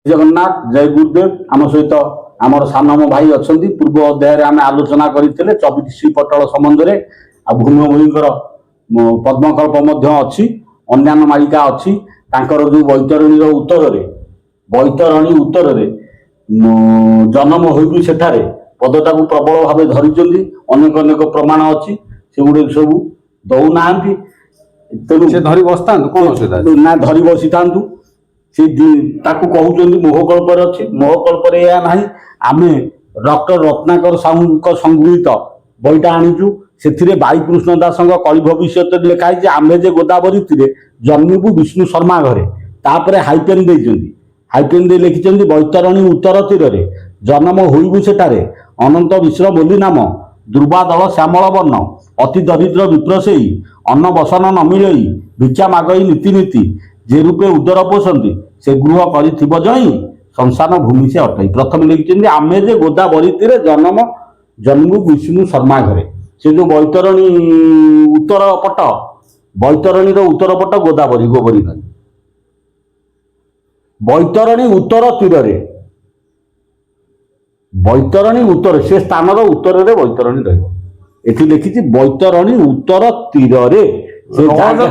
जगन्नाथ जय गुरुदेव आम सहित आमर सानम भाई अच्छा पूर्व अध्याय आम आलोचना करते 24 पटल संबंध में आ भूमि भूमिकर पद्मकल्प अच्छी अन्यान्य मालिका अच्छी जो बैतरणी उत्तर जन्म हो सेठारे पदटा को प्रबल भाव धरी अनेक अनेक प्रमाण अच्छी से गुड़े सब दौना तेणु धरी बसता कौन ना धरी बसी था से कहते मोहकल्प अच्छी मोहकल्प ना आम डॉक्टर रत्नाकर साहू संगृहित बईटा आनीचु से बाईकृष्ण दास कलि भविष्य लिखाई आमे जे गोदावरी तीरे जन्मबू विष्णु शर्मा घरे तापर हाइपेन हाइपेन दे लिखिं बैतरणी उत्तर तीर जन्म होइबु सेठारे अनंत मिश्र बोली नाम दुर्वादल श्यामल वर्ण अति दरिद्र विप्रसेयी अन्न बसन न मिलई भिक्षा मागई नीति नीति जे रूपे उदर पोषंती से गृह कर जई संसार भूमि से अटई प्रथम लिखिं आमे जे गोदावरी तीरे जन्म जन्मु विष्णु शर्मा घरे से जो बैतरणी उत्तर पट बैतरणी उत्तर पट गोदावरी गोबरी नदी बैतरणी उत्तर तीर बैतरणी उत्तर से स्थान उत्तर बैतरणी रही लिखी बैतरणी उत्तर तीर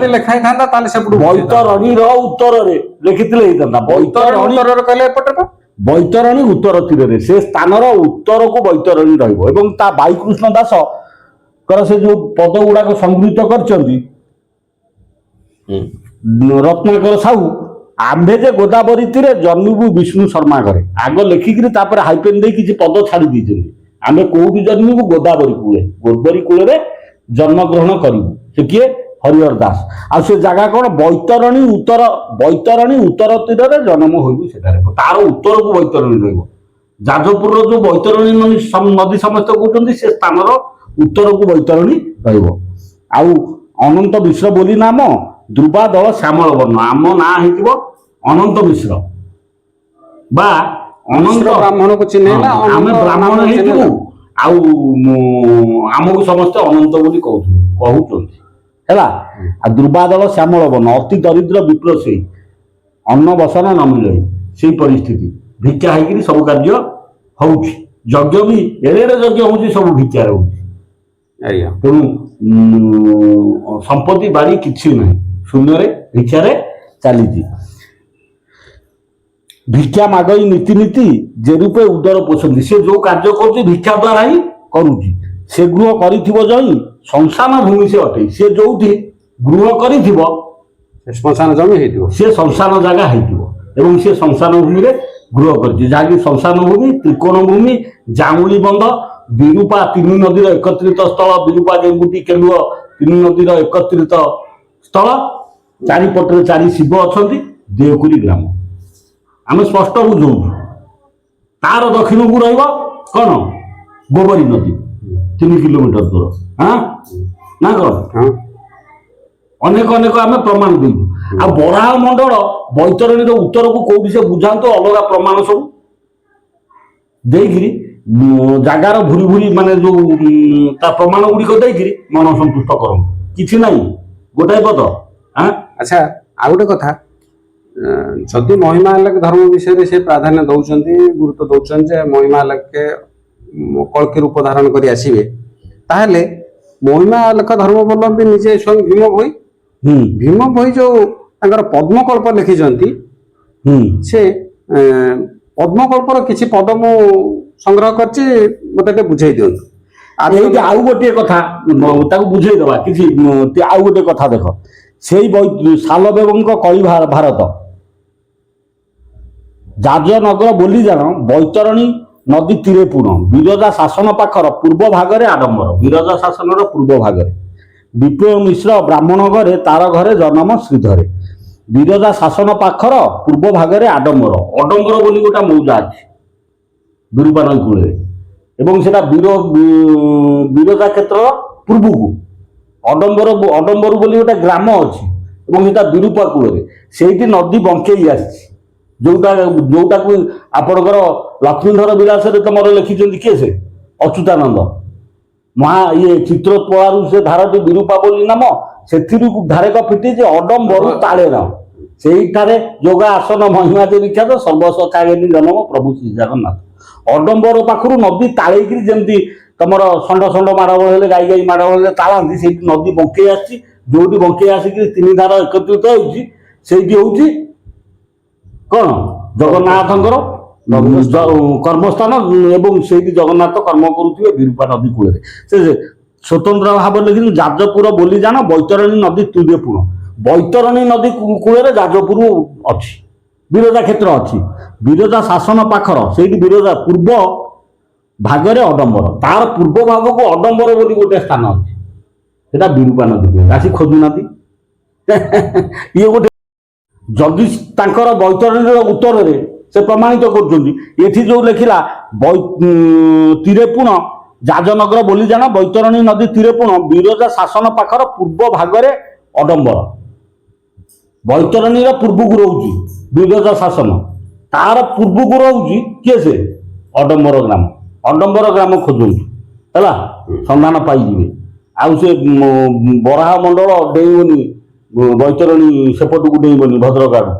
लिखाई बैतरणी उत्तर लिखी बैतरणी उत्तर तीर से स्थान उत्तर को बैतरणी रहा बाईकृष्ण दास से जो पद गुड़ाक संगृहित कर रत्नाकर साहू आंबे जे गोदावरी तीरे जन्मबू विष्णु शर्मा घरे आग लिखिकी हाइपेन दे किसी पद छाड़ी दीजिए आम कौटी जन्मबू गोदावरी कूले गोदावरी कूल जन्म ग्रहण करूँ से किए हरिहर दास आ से जगह कौन बैतरणी उत्तर तीर जन्म हो तार उत्तर को बैतरणी रजपुर जो बैतरणी नदी समस्त कहते से स्थान उत्तर को बैतरणी अनंत मिश्र बोली नाम दुर्वादल श्यामल वर्ण आम ना हो अनंत मिश्र बा अनंत ब्राह्मण को चिन्ह आम ब्राह्मण आमको समस्त अनंत बोली कहते दुर्वादल श्यामल वर्ण अति दरिद्र विप्रसेयी अन्न बसन न मिलई से परिस्थिति भिक्षा होकर सब कार्य होज्ञ भी एड़े यज्ञ हो सब भिक्षार हो तेणु संपत्ति बाड़ी किसी ना शून्य भिक्षार चली भिक्षा मागई नीति नीति जे रूपे उदर पोषंती से जो कार्य कर भिक्षा द्वारा ही करुच्ची से गृह कर संसार भूमि से अटे से जो गृह कर श्मशान जमी से संसार जगह हो से संसार भूमि गृह कर संसार भूमि त्रिकोण भूमि जामुली बंध विरूपा तीन नदीर एकत्रित स्थल विरूपा जेंगुटी केलुआ तीन नदीर एकत्रित स्थल चारिपटे चारि शिव अच्छा देवकुरी ग्राम आम स्पष्ट बुझू तार दक्षिण को रन गोबरी नदी 3 किलोमीटर दूर हाँ ना कौन अनेक अनेक आम प्रमाण देवु आ बराह मंडल बैतरणी उत्तर को कौटी से बुझात अलग प्रमाण सब देकरी जगार भूरी भूरी माने जो प्रमाण गुड़िक देकरी मन संतुष्ट कर कि ना गोटाए पद हाँ अच्छा आ गोटे कथा जदि महिमा अलग धर्म विषय से प्राधान्य दौरान गुरुत्व दौरान महिमा अलग के कल्कि रूप धारण कर आसवे ताहले महिमा अलग धर्मावलंबी निजे स्वयं भीम भोई जो पद्मकल्प लिखिं से पद्मकल्पर किसी पद मु संग्रह करते बुझे दिखाई आउ गोटे कथा बुझे दवा किसी आउ गोटे कथा देख से सालदेव कलि भारत जाजनगर बोली जान बैतरणी नदी तीरे पूर्ण विरजा शासन पाखर पूर्व भागरे आडंबर विरजा शासन पूर्व भागरे विप्लव मिश्र ब्राह्मण घरे तार घरे जन्म श्रीधरे विरजा शासन पाखर पूर्व भागरे आडंबर अडंबर बोली गोटा मौजा अच्छी विरूपा नदी कूल से विरजा क्षेत्र पूर्व को अडंबर बोली गोटे ग्राम अच्छी विरूपा कूल से नदी बंकई आसी जोटा जोटा को आपणकर लक्ष्मीधर विलास तुम लिखिं किए से अच्युतानंद महा ये चित्रोत्पलारू से धारती विरूपा बोली नाम से धारेक फिटी अडंबर ताड़ेर ସେଇଠାରେ ଯୋଗ ଆସନ ମହିମା ଯେ ବିଖ୍ୟାତ ସର୍ବସକାଗିନୀ ଜନମ ପ୍ରଭୁ ଶ୍ରୀ ଜଗନ୍ନାଥ। ଅଡମ୍ବର ପାଖରୁ ନଦୀ ତାଳେଇକିରି ଯେମିତି ତମର ଷଣ୍ଢ ମାଡ଼ଗୋଳ ହେଲେ ଗାଈ ମାଡ଼ଗୋଳ ହେଲେ ତାଳନ୍ତି, ସେଇଠି ନଦୀ ବଙ୍କେଇ ଆସିଛି। ଯୋଉଠି ବଙ୍କେଇ ଆସିକିରି ତିନି ଧାର ekତ୍ରିତ ହେଉଛି ସେଇଠି ହଉଛି କଣ ଜଗନ୍ନାଥଙ୍କର କର୍ମସ୍ଥାନ ଏବଂ ସେଇଠି ଜଗନ୍ନାଥ କର୍ମ କରୁଥିବେ ବିରୂପା ନଦୀ କୂଳରେ। ସେ ସ୍ୱତନ୍ତ୍ର ଭାବରେ ଲେଖିଛନ୍ତି ଯାଜପୁର ବୋଲି ଜାଣ ବୈତରଣୀ ନଦୀ ତୁରେ ପୁଣ। ବୈତରଣୀ ନଦୀ କୂଳରେ ଯାଜପୁର ଅଛି, ବିରଜା କ୍ଷେତ୍ର ଅଛି। ବିରଜା ଶାସନ ପାଖର ସେଇଠି ବିରଜା ପୂର୍ବ ଭାଗରେ ଅଡମ୍ବର, ତାର ପୂର୍ବ ଭାଗକୁ ଅଡମ୍ବର ବୋଲି ଗୋଟେ ସ୍ଥାନ ଅଛି, ସେଟା ବିରୂପା ନଦୀ କୂଳରେ। ଆସି ଖୋଜୁନାହାନ୍ତି ଇଏ ଗୋଟେ ଯଦି ତାଙ୍କର ବୈତରଣୀର ଉତ୍ତରରେ ସେ ପ୍ରମାଣିତ କରୁଛନ୍ତି। ଏଠି ଯୋଉ ଲେଖିଲା ତିରେପୁଣ ଯାଜନଗର ବୋଲି ଜାଣ ବୈତରଣୀ ନଦୀ ତିରେପୁଣ ବିରଜା ଶାସନ ପାଖର ପୂର୍ବ ଭାଗରେ ଅଡମ୍ବର। ବୈତରଣୀର ପୂର୍ବକୁ ରହୁଛି ବିରଜା ଶାସନ, ତାର ପୂର୍ବକୁ ରହୁଛି କିଏ ସେ ଅଡମ୍ବର ଗ୍ରାମ। ଅଡମ୍ବର ଗ୍ରାମ ଖୋଜନ୍ତୁ ହେଲା, ସନ୍ଧାନ ପାଇଯିବେ। ଆଉ ସେ ବରାହ ମଣ୍ଡଳ ଡେଇଁବନି ବୈତରଣୀ ସେପଟକୁ ଡେଇଁବନି ଭଦ୍ରକ ଆଡୁ।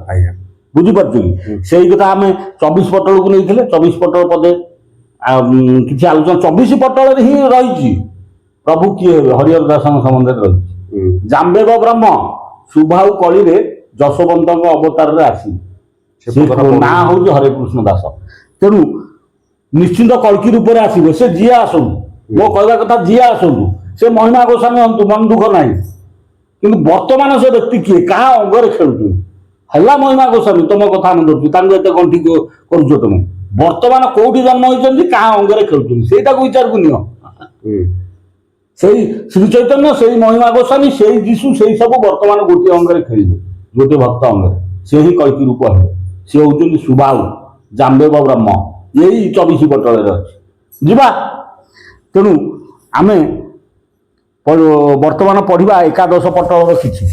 ବୁଝିପାରୁଛୁ କି? ସେଇ କଥା ଆମେ 24 ପଟଳକୁ ନେଇଥିଲେ। 24 ପଟଳ ପଦେ କିଛି ଆଲୋଚନା 24 ପଟଳରେ ହିଁ ରହିଛି ପ୍ରଭୁ କିଏ ହେବେ, ହରିହର ଦାସଙ୍କ ସମ୍ବନ୍ଧରେ ରହିଛି। ଜାମ୍ବେବ ବ୍ରହ୍ମ ସୁଭାଉ କଳିରେ ଯଶୋବନ୍ତଙ୍କ ଅବତାରରେ ଆସିବେ, ସେ ନାଁ ହଉଛି ହରେକୃଷ୍ଣ ଦାସ। ତେଣୁ ନିଶ୍ଚିନ୍ତ କଳ୍କି ରୂପରେ ଆସିବେ। ସେ ଯିଏ ଆସନ୍ତୁ, ମୋ କହିବା କଥା ଯିଏ ଆସନ୍ତୁ, ସେ ମହିମା ଗୋସ୍ୱାମୀ ହନ୍ତୁ, ମନ ଦୁଃଖ ନାହିଁ। କିନ୍ତୁ ବର୍ତ୍ତମାନ ସେ ବ୍ୟକ୍ତି କିଏ, କାହା ଅଙ୍ଗରେ ଖେଳୁଛନ୍ତି? ହେଲା ମହିମା ଗୋସ୍ୱାମୀ, ତମ କଥା ଆମେ ଧରୁଛୁ, ତାଙ୍କୁ ଏତେ ଗଣ୍ଠି କରୁଛ ତମେ। ବର୍ତ୍ତମାନ କୋଉଠି ଜନ୍ମ ହୋଇଛନ୍ତି, କାହା ଅଙ୍ଗରେ ଖେଳୁଛନ୍ତି, ସେଇଟାକୁ ବିଚାରକୁ ନିଅ। ସେଇ ଶ୍ରୀ ଚୈତନ୍ୟ, ସେଇ ମହିମା ଗୋସ୍ୱାମୀ, ସେଇ ଯୀଶୁ, ସେଇ ସବୁ ବର୍ତ୍ତମାନ ଗୋଟିଏ ଅଙ୍ଗରେ ଖେଳିବେ, ଗୋଟିଏ ଭକ୍ତ ଅଙ୍ଗରେ। ସେ ହିଁ କଳ୍କି ରୂପ ହେବେ। ସେ ହଉଛନ୍ତି ସୁବାହୁ ଜାମ୍ବେବ ବ୍ରହ୍ମ। ଏଇ 24 ପଟଳରେ ଅଛି, ଯିବା। ତେଣୁ ଆମେ ବର୍ତ୍ତମାନ ପଢିବା ଏକାଦଶ ପଟଳର କିଛି।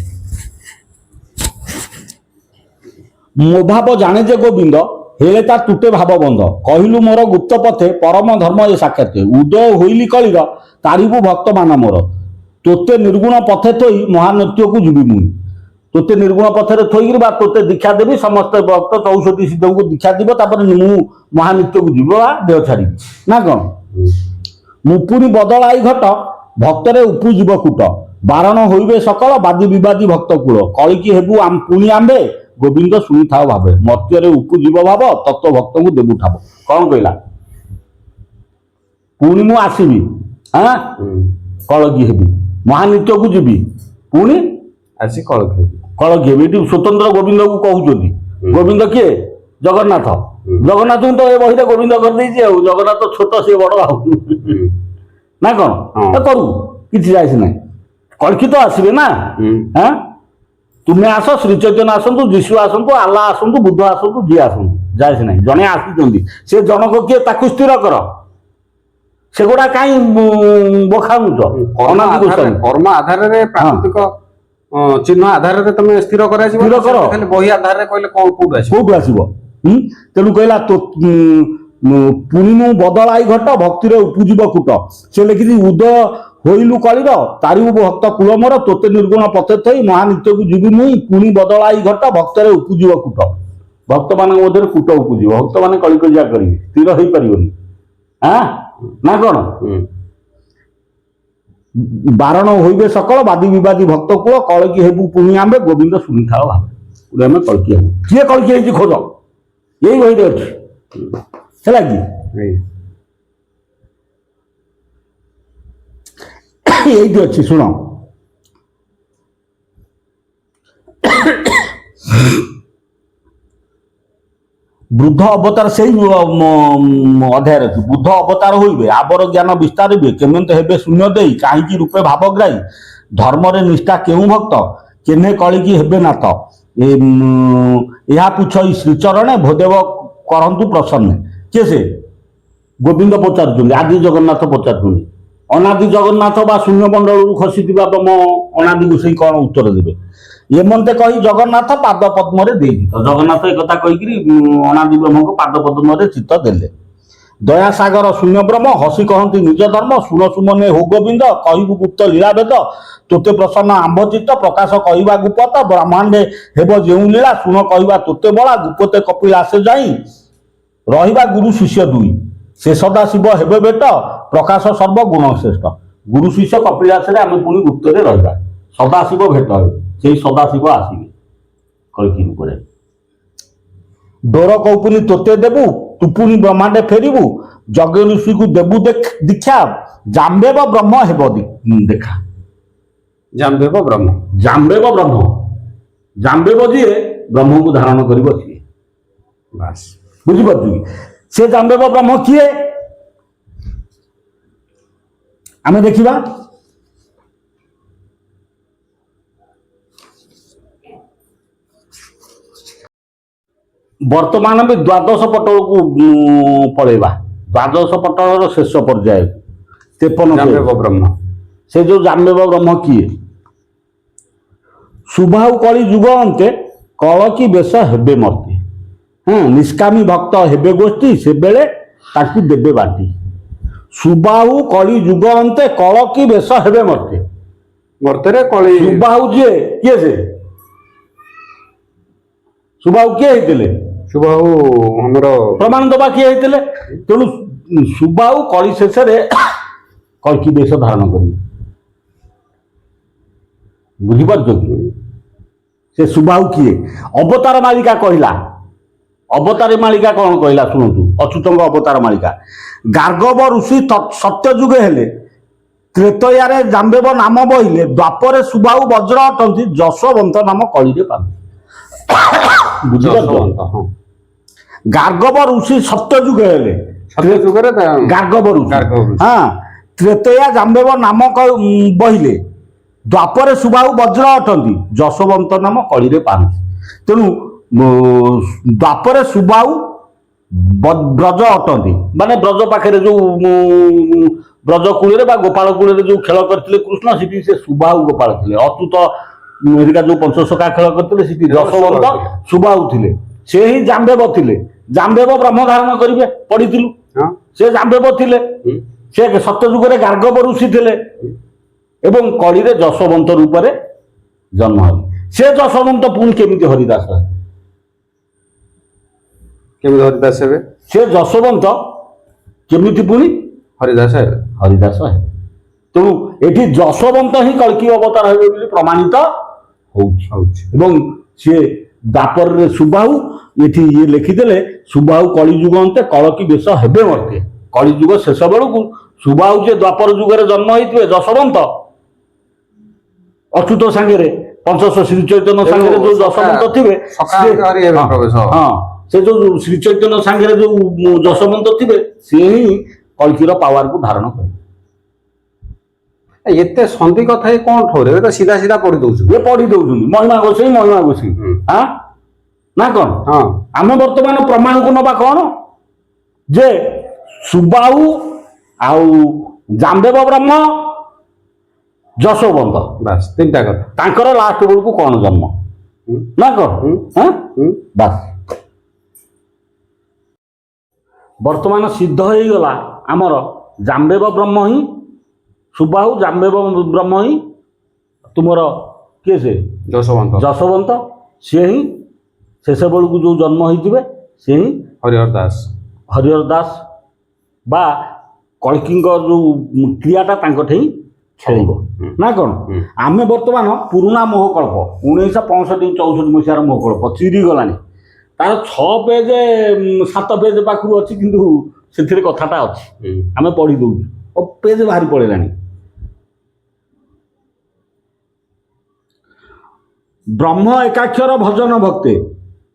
ମୋ ଭାବ ଜାଣେ ଯେ ଗୋବିନ୍ଦ ହେଲେ ତା ତୁଟେ ଭାବ ବନ୍ଧ। କହିଲୁ ମୋର ଗୁପ୍ତ ପଥେ ପରମ ଧର୍ମ ଏ ସାକ୍ଷାତ। ଉଦୟ ହୋଇଲି କଳିର ତାରିବୁ ଭକ୍ତ ମାନ ମୋର। ତୋତେ ନିର୍ଗୁଣ ପଥେ ଥୋଇ ମହାନୃତ୍ୟକୁ ଯିବି ମୁଇଁ। ତୋତେ ନିର୍ଗୁଣ ପଥରେ ଥୋଇକିରି ବା ତୋତେ ଦୀକ୍ଷା ଦେବି, ସମସ୍ତେ ଭକ୍ତ 64 ସିଦ୍ଧଙ୍କୁ ଦୀକ୍ଷା দিব, ତାପରେ ମୁଁ ମହାନୃତ୍ୟକୁ ଯିବ ବା ଦେହ ଛାଡ଼ିବି ନା କଣ? ମୁଁ ପୁଣି ବଦଳାଇ ଘଟ ଭକ୍ତରେ ଉପୁଜିବ କୂଟ। ବାରଣ ହୋଇବେ ସକଳ ବାଦି ବିବାଦୀ ଭକ୍ତ କୂଳ। କଳିକି ହେବୁ ପୁଣି ଆମ୍ଭେ ଗୋବିନ୍ଦ ଶୁଣିଥାଅ ଭାବେ। ମର୍ତ୍ତ୍ୟରେ ଉପୁଜିବ ଭାବ ତତ୍ତ୍ୱ ଭକ୍ତଙ୍କୁ ଦେବୁ ଠାବ। କଣ କହିଲା? ପୁଣି ମୁଁ ଆସିବି, କଳକି ହେବି, ମହାନୃତ୍ୟକୁ ଯିବି, ପୁଣି ଆସି କଳକି ହେବି। ଏଠି ସ୍ୱତନ୍ତ୍ର ଗୋବିନ୍ଦକୁ କହୁଛନ୍ତି। ଗୋବିନ୍ଦ କିଏ? ଜଗନ୍ନାଥ। ଜଗନ୍ନାଥଙ୍କୁ ତ ଏ ବହିରେ ଗୋବିନ୍ଦ କରିଦେଇଛି ଆଉ। ଜଗନ୍ନାଥ ଛୋଟ, ସିଏ ବଡ ଆଉ ନା କଣ? କରୁ କିଛି ଯାଏସି ନାହିଁ। କଳ୍କି ତ ଆସିବେ ନା। ତୁମେ ଆସ, ଶ୍ରୀ ଚୈତନ୍ୟ ଆସନ୍ତୁ, ଯୀଶୁ ଆସନ୍ତୁ, ଆଲ୍ଲାହ ଆସନ୍ତୁ, ବୁଦ୍ଧ ଆସନ୍ତୁ, ଯିଏ ଆସନ୍ତୁ, ଯାଏସି ନାହିଁ। ଜଣେ ଆସିଛନ୍ତି, ସେ ଜଣକ କିଏ ତାକୁ ସ୍ଥିର କର। ସେଗୁଡା କାହିଁ ବଖାଣୁଛ? କର୍ମ ଆଧାରରେ ପ୍ରାକୃତିକ ଚିହ୍ନ ଆଧାରରେ ତମେ ସ୍ଥିର କରାଯିବ। ଖାଲି ବହି ଆଧାରରେ କହିଲେ କୋଉଠୁ ଆସିବ? ତେଣୁ କହିଲା ପୁଣି ମୁଁ ବଦଳାଇ ଘଟ ଭକ୍ତିରେ ଉପୁଜିବ କୂଟ। ସେ ଲେଖିଛି ଉଦୟ ହୋଇଲୁ କଳିର ତାରିବୁ ଭକ୍ତ କୁଳ ମୋର। ତୋତେ ନିର୍ଗୁଣ ପଥେ ଥୋଇ ମହାନୃତ୍ୟକୁ ଯିବି ମୁଇଁ। ପୁଣି ବଦଳାଇ ଘଟ ଭକ୍ତରେ ଉପୁଜିବ କୂଟ। ଭକ୍ତମାନଙ୍କ ମଧ୍ୟରେ କୂଟ ଉପୁଜିବ। ଭକ୍ତମାନେ କଳିକଜିଆ କରିବେ, ସ୍ଥିର ହେଇପାରିବନି ନା କଣ? ବାରଣ ହୋଇବେ ସକଳ ବାଦି ବିବାଦୀ ଭକ୍ତ କୂଳ। କଳକି ହେବୁ ପୁଣି ଆମ୍ଭେ ଗୋବିନ୍ଦ ଶୁଣିଥାଅ ଭାବେ। ଆମେ କଳକି ହେବୁ। କିଏ କଳକି ହେଇଛି ଖୋଜ, ଏଇ ବହିରେ ଅଛି ହେଲା କି? ଏଇଠି ଅଛି, ଶୁଣ। ବୃଦ୍ଧ ଅବତାର ସେଇ ଅଧ୍ୟାୟରେ ଅଛି। ବୁଦ୍ଧ ଅବତାର ହୋଇବେ, ଆବର ଜ୍ଞାନ ବିସ୍ତାରିବେ, କେମିତି ହେବେ ଶୂନ୍ୟ ଦେଇ, କାହିଁକି ରୂପେ ଭାବଗ୍ରାହୀ, ଧର୍ମରେ ନିଷ୍ଠା କେଉଁ ଭକ୍ତ, କେନେ କଳିକି ହେବେ ନାଥ। ଏହା ପୁଛଇ ଶ୍ରୀଚରଣେ ଭୋଦେବ କରନ୍ତୁ ପ୍ରସନ୍ନ। କିଏ ସେ? ଗୋବିନ୍ଦ ପଚାରୁଛନ୍ତି, ଆଦି ଜଗନ୍ନାଥ ପଚାରୁଛନ୍ତି। ଅନାଦି ଜଗନ୍ନାଥ ବା ଶୂନ୍ୟ ମଣ୍ଡଳରୁ ଖସିଥିବା ତମ ଅନାଦି ଗୋସାଇ କଣ ଉତ୍ତର ଦେବେ? ଏମନ୍ତେ କହି ଜଗନ୍ନାଥ ପାଦ ପଦ୍ମରେ ଦେଇଛି। ଜଗନ୍ନାଥ ଏକଥା କହିକିରି ଅନାଦି ବ୍ରହ୍ମଙ୍କ ପାଦ ପଦ୍ମରେ ଚିତ୍ତ ଦେଲେ। ଦୟାସାଗର ଶୂନ୍ୟବ୍ରହ୍ମ ହସି କହନ୍ତି ନିଜ ଧର୍ମ ଶୁଣ ସୁମନେ ହୋ ଗୋବିନ୍ଦ କହିବୁ ଗୁପ୍ତ ଲୀଳାଭେଦ ତୋତେ ପ୍ରସନ୍ନ ଆମ୍ଭଚିତ୍ତ ପ୍ରକାଶ କହିବା ଗୁପତ ବ୍ରହ୍ମାଣ୍ଡେ ହେବ ଯେଉଁ ଲୀଳା ଶୁଣ କହିବା ତୋତେ ବଳା ଗୁପତେ କପିଳାସେ ଯାଇ ରହିବା ଗୁରୁ ଶିଷ୍ୟ ଦୁଇ ସେ ସଦାଶିବ ହେବେ ବେଟ ପ୍ରକାଶ ସର୍ବ ଗୁଣ ଶ୍ରେଷ୍ଠ ଗୁରୁ ଶିଷ୍ୟ କପିଳାସରେ ଆମେ ପୁଣି ଗୁପ୍ତରେ ରହିବା ସଦାଶିବ ଭେଟ ହେବେ ସେଇ ସଦାଶିବ ଆସିବେ କଳ୍କି ରୂପରେ ଡୋର କୌପୁନି ତୋତେ ଦେବୁ ତୁ ପୁଣି ବ୍ରହ୍ମାଣ୍ଡେ ଫେରିବୁ ଯଜ୍ଞ ଋଷିକୁ ଦେବୁ ଦୀକ୍ଷା ଜାମ୍ବେବ ବ୍ରହ୍ମ ହେବ ଦେଖା ଜାମ୍ବେବ ବ୍ରହ୍ମ ଜାମ୍ବେବ ବ୍ରହ୍ମ ଜାମ୍ବେବ ଯିଏ ବ୍ରହ୍ମକୁ ଧାରଣ କରିବ ସିଏ ବାସ୍ ବୁଝିପାରୁଛୁ କି ସେ ଜାମ୍ବେବ ବ୍ରହ୍ମ କିଏ ଆମେ ଦେଖିବା ବର୍ତ୍ତମାନ ବି ଦ୍ୱାଦଶ ପଟଳକୁ ପଳେଇବା ଦ୍ୱାଦଶ ପଟଳର ଶେଷ ପର୍ଯ୍ୟାୟ 53 ଜାମ୍ବେବ ବ୍ରହ୍ମ ସେ ଯୋଉ ଜାମ୍ବେବ ବ୍ରହ୍ମ କିଏ ସୁବାହୁ କଳି ଯୁଗ ଅନ୍ତେ କଳକି ବେଶ ହେବେ ମର୍ତ୍ତି ନିଷ୍କାମୀ ଭକ୍ତ ହେବେ ଗୋଷ୍ଠୀ ସେବେଳେ ତାଙ୍କୁ ଦେବେ ବାଟି ସୁବାହୁ କଳି ଯୁଗ ଅନ୍ତେ କଳକି ବେଶ ହେବେ ମର୍ତ୍ତି ମର୍ତ୍ତରେ କଳି ସୁବାହୁ ଯିଏ କିଏ ସେ ସୁବାହୁ କିଏ ହେଇଥିଲେ ସୁବାହୁ ଆମର ପ୍ରମାଣ ଦବା କିଏ ହେଇଥିଲେ ତେଣୁ ସୁବାହୁ କଳି ଶେଷରେ କଳ୍କି ବେଶ ଧାରଣ କରିବେ ବୁଝିପାରୁଛ କି ସେ ସୁବାହୁ କିଏ ଅବତାର ମାଳିକା କହିଲା ଅବତାର ମାଳିକା କଣ କହିଲା ଶୁଣନ୍ତୁ ଅଚ୍ୟୁତଙ୍କ ଅବତାର ମାଳିକା ଗାର୍ଗବ ଋଷି ସତ୍ୟ ଯୁଗେ ହେଲେ ତ୍ରେତୟାରେ ଜାମ୍ବେବ ନାମ ବହିଲେ ଦ୍ୱାପରେ ସୁବାହୁ ବଜ୍ର ଅଟନ୍ତି ଯଶୋବନ୍ତ ନାମ କଳିରେ ପାନ୍ତି ବୁଝିପାରୁଛ ଗାର୍ଗବ ଋଷି ସତ୍ୟ ଯୁଗେ ହେଲେ ସତ୍ୟ ଯୁଗରେ ଗାର୍ଗବ ଋଷି ହଁ ତ୍ରେତୟା ଜାମ୍ବେବ ନାମ ବହିଲେ ଦ୍ୱାପରେ ସୁବାହୁ ବଜ୍ର ଅଟନ୍ତି ଯଶୋବନ୍ତ ନାମ କଳିରେ ପାନ୍ତି ତେଣୁ ଦ୍ୱାପରେ ସୁବାହୁ ବ୍ରଜ ଅଟନ୍ତି ମାନେ ବ୍ରଜ ପାଖରେ ଯୋଉ ବ୍ରଜ କୂଳରେ ବା ଗୋପାଳ କୂଳରେ ଯୋଉ ଖେଳ କରିଥିଲେ କୃଷ୍ଣ ସେଠି ସେ ସୁବାହୁ ଗୋପାଳ ଥିଲେ ଅଚ୍ୟୁତ ହେରିକା ଯୋଉ ପଞ୍ଚସଖା ଖେଳ କରିଥିଲେ ସେଠି ଯଶୋବନ୍ତ ସୁବାହୁ ଥିଲେ ସେ ହିଁ ଜାମ୍ବେବ ଥିଲେ ଜାମ୍ବେବ ବ୍ରହ୍ମ ଧାରଣ କରିବେ ପଢିଥିଲୁ ସେ ଜାମ୍ବେବ ଥିଲେ ସେ ସତ୍ୟ ଯୁଗରେ ଗାର୍ଗବ ଋଷି ଥିଲେ ଏବଂ କଳିରେ ଯଶୋବନ୍ତ ରୂପରେ ଜନ୍ମ ହେଲେ ସେ ଯଶୋବନ୍ତ ପୁଣି କେମିତି ହରିଦାସ ହେବେ ସେ ଯଶୋବନ୍ତ କେମିତି ପୁଣି ହରିଦାସ ହେବେ ହେବେ ତେଣୁ ଏଠି ଯଶୋବନ୍ତ ହିଁ କଳ୍କି ଅବତାର ହେବେ ବୋଲି ପ୍ରମାଣିତ ହଉଛି ଏବଂ ସିଏ ଦ୍ୱାପରରେ ସୁବାହୁ ଏଠି ଇଏ ଲେଖିଦେଲେ ସୁବାହୁ କଳି ଯୁଗ ଅନ୍ତେ କଳକି ବେଶ ହେବେ ମର୍ତ୍ତେ କଳି ଯୁଗ ଶେଷ ବେଳକୁ ସୁବାହୁ ଯେ ଦ୍ୱାପର ଯୁଗରେ ଜନ୍ମ ହେଇଥିବେ ଯଶୋବନ୍ତ ଅଚ୍ୟୁତ ସାଙ୍ଗରେ ପଞ୍ଚଶ ଶ୍ରୀ ଚୈତନ୍ୟ ସାଙ୍ଗରେ ଯୋଉ ଯଶୋବନ୍ତ ଥିବେ ସେ ଯୋଉ ଶ୍ରୀ ଚୈତନ୍ୟ ସାଙ୍ଗରେ ଯୋଉ ଯଶୋବନ୍ତ ଥିବେ ସିଏ ହିଁ କଳ୍କିର ପାୱାରକୁ ଧାରଣ କରିବେ ଏତେ ସନ୍ଧି କଥା କଣ ଠୋରେ ତ ସିଧା ସିଧା ପଢି ଦଉଛନ୍ତି ମହିମା ଗୋଷେଇ ନା କଣ ଆମେ ବର୍ତ୍ତମାନ ପ୍ରମାଣକୁ ନବା କଣ ଯେ ସୁବାହୁ ଆଉ ଜାମ୍ବେବ ବ୍ରହ୍ମ ଯଶୋବନ୍ତ ବାସ୍ ତିନିଟା କଥା ତାଙ୍କର ଲାଷ୍ଟ ବେଳକୁ କଣ ଜନ୍ମ ନା କଣ ବାସ୍ ବର୍ତ୍ତମାନ ସିଦ୍ଧ ହେଇଗଲା ଆମର ଜାମ୍ବେବ ବ୍ରହ୍ମ ହିଁ ସୁବାହୁ ଜାମ୍ବେବ ବ୍ରହ୍ମ ହିଁ ତୁମର କିଏ ସେ ଯଶୋବନ୍ତ ସିଏ ହିଁ ଶେଷ ବେଳକୁ ଯୋଉ ଜନ୍ମ ହେଇଥିବେ ସେ ହିଁ ହରିହର ଦାସ ବା କଳ୍କିଙ୍କ ଯୋଉ କ୍ରିୟାଟା ତାଙ୍କଠି ହିଁ ଖେଳିବ ନା କଣ ଆମେ ବର୍ତ୍ତମାନ ପୁରୁଣା ମୋହକଳ୍ପ 1965-64 ମସିହାର ମୋହକଳ୍ପ ଚିରିଗଲାଣି ତାର 6 ପେଜ 7 ପେଜ ପାଖରୁ ଅଛି କିନ୍ତୁ ସେଥିରେ କଥାଟା ଅଛି ଆମେ ପଢି ଦଉଛୁ ପେଜ ବାହାରି ପଳେଇଲାଣି ବ୍ରହ୍ମ ଏକାକ୍ଷର ଭଜନ ଭକ୍ତେ